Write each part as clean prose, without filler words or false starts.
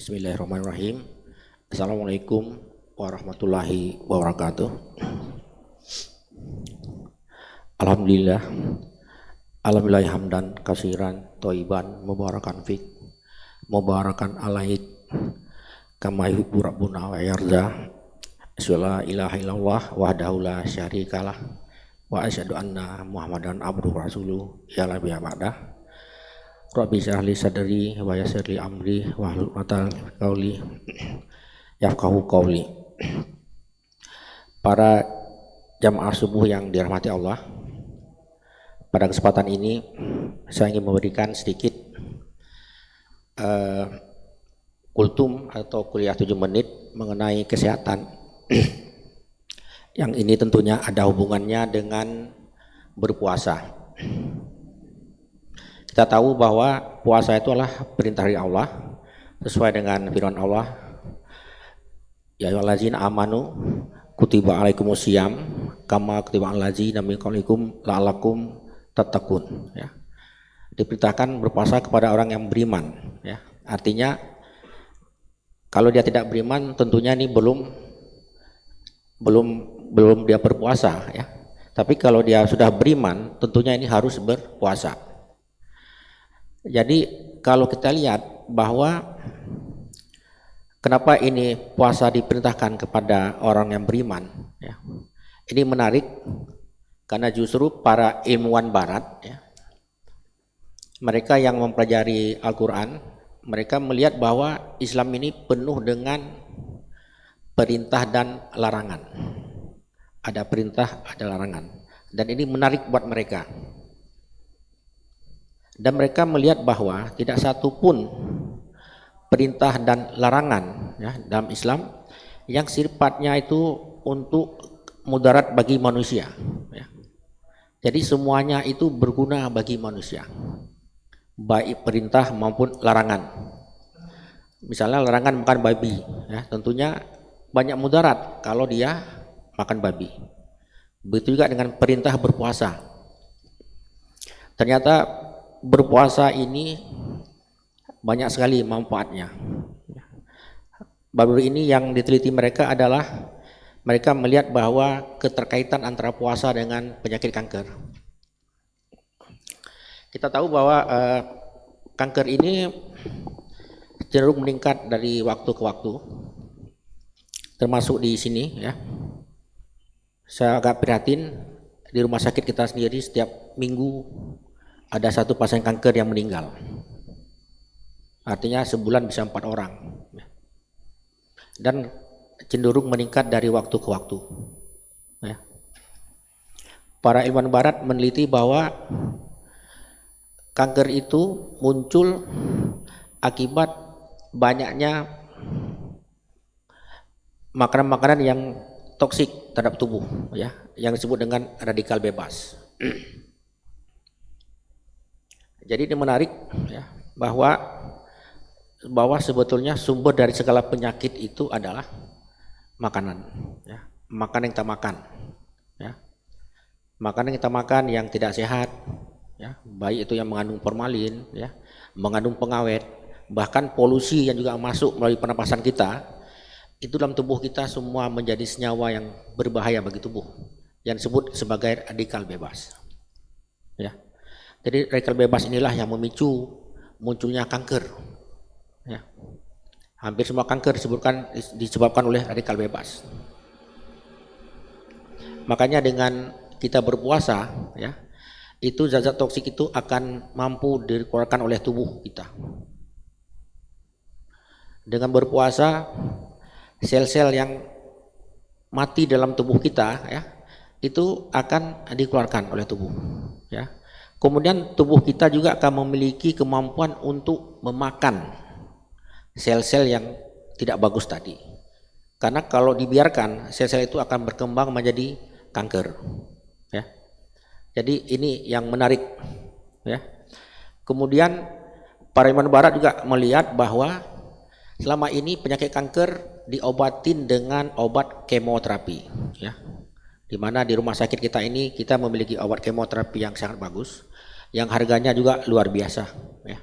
Bismillahirrahmanirrahim. Assalamualaikum warahmatullahi wabarakatuh. Alhamdulillah. Alhamdulillah hamdan kasiran thayyiban mubarakan fik mubarakan alaik kama yuhibbu rabbuna wa yarda. La ilaha illallah wahdahu la syarikalah wa asyhadu anna Muhammadan abduhu rasuluh ya la biya ba'dah. Rabbi shrah li sadri wa yassir li amri wahlul 'uqdatam min qawli yafqahu qawli. Para jamaah subuh yang dirahmati Allah, pada kesempatan ini saya ingin memberikan sedikit kultum atau kuliah 7 menit mengenai kesehatan. Yang ini tentunya ada hubungannya dengan berpuasa. Kita tahu bahwa puasa itu adalah perintah dari Allah sesuai dengan firman Allah, ya ayyuhallazina amanu kutiba alaikumusiyam kama kutiba alal ladzina min qablikum la'allakum tattaqun, ya. Diperintahkan berpuasa kepada orang yang beriman, ya. Artinya kalau dia tidak beriman tentunya ini belum dia berpuasa, ya. Tapi kalau dia sudah beriman tentunya ini harus berpuasa. Jadi kalau kita lihat bahwa kenapa ini puasa diperintahkan kepada orang yang beriman, ya, ini menarik karena justru para ilmuwan barat, ya, mereka yang mempelajari Al-Quran, mereka melihat bahwa Islam ini penuh dengan perintah dan larangan. Ada perintah, ada larangan, dan ini menarik buat mereka. Dan mereka melihat bahwa tidak satu pun perintah dan larangan, ya, dalam Islam yang sifatnya itu untuk mudarat bagi manusia, ya. Jadi semuanya itu berguna bagi manusia, baik perintah maupun larangan. Misalnya larangan makan babi, ya, tentunya banyak mudarat kalau dia makan babi. Begitu juga dengan perintah berpuasa. Ternyata berpuasa ini banyak sekali manfaatnya. Baru ini yang diteliti mereka adalah mereka melihat bahwa keterkaitan antara puasa dengan penyakit kanker. Kita tahu bahwa kanker ini cenderung meningkat dari waktu ke waktu, termasuk di sini, ya. Saya agak prihatin di rumah sakit kita sendiri setiap minggu ada satu pasien kanker yang meninggal. Artinya sebulan bisa 4 orang. Dan cenderung meningkat dari waktu ke waktu, ya. Para ilmuwan barat meneliti bahwa kanker itu muncul akibat banyaknya makanan-makanan yang toksik terhadap tubuh, ya, yang disebut dengan radikal bebas. Jadi ini menarik, ya, bahwa sebetulnya sumber dari segala penyakit itu adalah makanan, ya. Makanan yang kita makan, ya. Makanan yang kita makan yang tidak sehat, ya, baik itu yang mengandung formalin, ya, mengandung pengawet, bahkan polusi yang juga masuk melalui pernapasan kita, itu dalam tubuh kita semua menjadi senyawa yang berbahaya bagi tubuh yang disebut sebagai radikal bebas, ya. Jadi radikal bebas inilah yang memicu munculnya kanker, ya. Hampir semua kanker disebabkan oleh radikal bebas. Makanya dengan kita berpuasa, ya, itu zat-zat toksik itu akan mampu dikeluarkan oleh tubuh kita. Dengan berpuasa, sel-sel yang mati dalam tubuh kita, ya, itu akan dikeluarkan oleh tubuh, ya. Kemudian tubuh kita juga akan memiliki kemampuan untuk memakan sel-sel yang tidak bagus tadi. Karena kalau dibiarkan, sel-sel itu akan berkembang menjadi kanker, ya. Jadi ini yang menarik, ya. Kemudian para ilmuwan barat juga melihat bahwa selama ini penyakit kanker diobatin dengan obat kemoterapi, ya. Di mana di rumah sakit kita ini kita memiliki obat kemoterapi yang sangat bagus, yang harganya juga luar biasa, ya.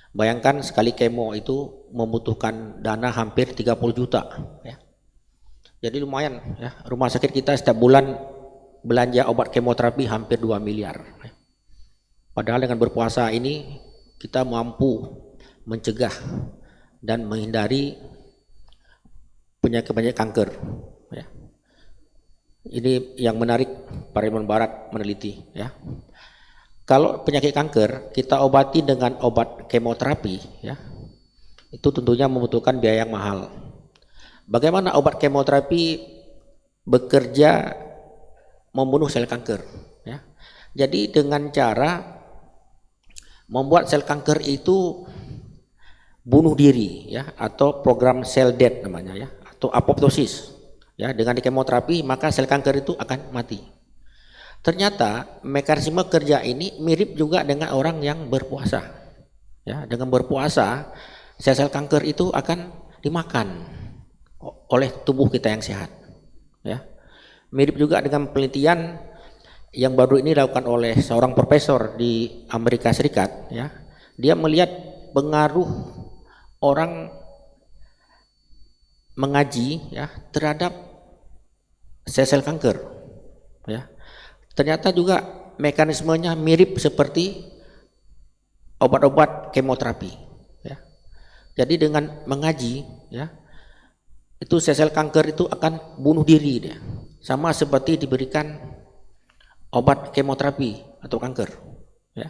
Bayangkan sekali kemo itu membutuhkan dana hampir 30 juta ya. Jadi lumayan ya, rumah sakit kita setiap bulan belanja obat kemoterapi hampir 2 miliar. Padahal dengan berpuasa ini kita mampu mencegah dan menghindari penyakit-penyakit kanker ya. Ini yang menarik Parlemen Barat meneliti ya. Kalau penyakit kanker kita obati dengan obat kemoterapi ya, itu tentunya membutuhkan biaya yang mahal. Bagaimana obat kemoterapi bekerja membunuh sel kanker ya. Jadi dengan cara membuat sel kanker itu bunuh diri ya, atau program sel death namanya ya, atau apoptosis ya. Dengan kemoterapi maka sel kanker itu akan mati. Ternyata mekanisme kerja ini mirip juga dengan orang yang berpuasa ya. Dengan berpuasa sel-sel kanker itu akan dimakan oleh tubuh kita yang sehat ya. Mirip juga dengan penelitian yang baru ini dilakukan oleh seorang profesor di Amerika Serikat ya. Dia melihat pengaruh orang mengaji ya terhadap sel-sel kanker ya. Ternyata juga mekanismenya mirip seperti obat-obat kemoterapi ya. Jadi dengan mengaji ya, itu sel-sel kanker itu akan bunuh diri dia, sama seperti diberikan obat kemoterapi atau kanker ya.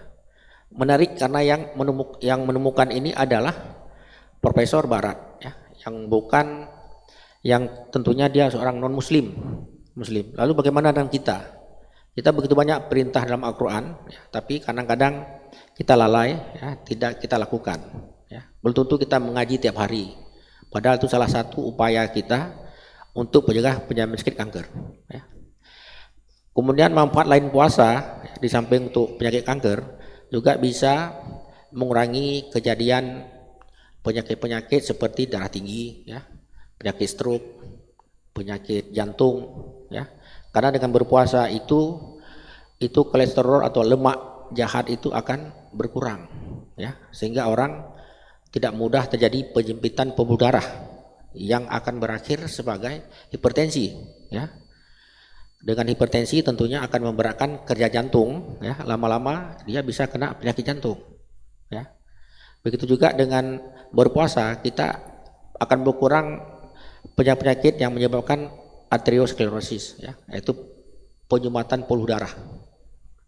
Menarik karena yang menemukan ini adalah profesor barat ya, yang tentunya dia seorang non muslim. Lalu bagaimana dengan kita? Kita begitu banyak perintah dalam Al-Quran ya, tapi kadang-kadang kita lalai ya, tidak kita lakukan ya. Belum tentu kita mengaji tiap hari, padahal itu salah satu upaya kita untuk mencegah penyakit kanker ya. Kemudian manfaat lain puasa ya, di samping untuk penyakit kanker juga bisa mengurangi kejadian penyakit-penyakit seperti darah tinggi ya, penyakit stroke, penyakit jantung ya. Karena dengan berpuasa itu kolesterol atau lemak jahat itu akan berkurang ya, sehingga orang tidak mudah terjadi penyempitan pembuluh darah yang akan berakhir sebagai hipertensi ya. Dengan hipertensi tentunya akan memberatkan kerja jantung ya, lama-lama dia bisa kena penyakit jantung ya. Begitu juga dengan berpuasa kita akan berkurang penyakit yang menyebabkan arteriosklerosis ya, yaitu penyumbatan pembuluh darah.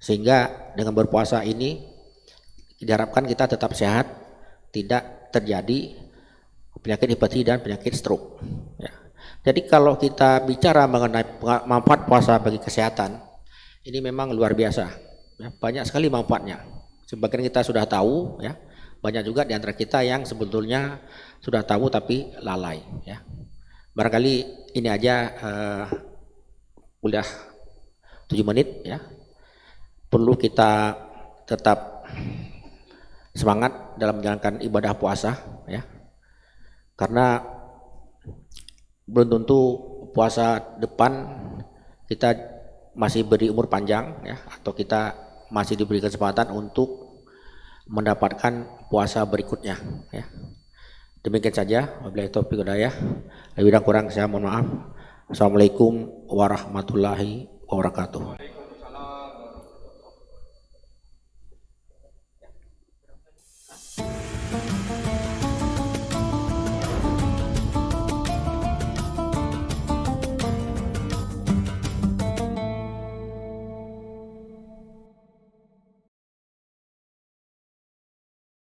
Sehingga dengan berpuasa ini diharapkan kita tetap sehat, tidak terjadi penyakit hipertensi dan penyakit stroke ya. Jadi kalau kita bicara mengenai manfaat puasa bagi kesehatan, ini memang luar biasa ya, banyak sekali manfaatnya. Sebagian kita sudah tahu ya, banyak juga di antara kita yang sebetulnya sudah tahu tapi lalai ya. Barangkali ini aja udah 7 menit ya. Perlu kita tetap semangat dalam menjalankan ibadah puasa ya. Karena belum tentu puasa depan kita masih beri umur panjang ya, atau kita masih diberi kesempatan untuk mendapatkan puasa berikutnya ya. Demikian saja, wabillahi taufiq wal hidayah. Lebih dan kurang saya mohon maaf. Assalamualaikum warahmatullahi wabarakatuh.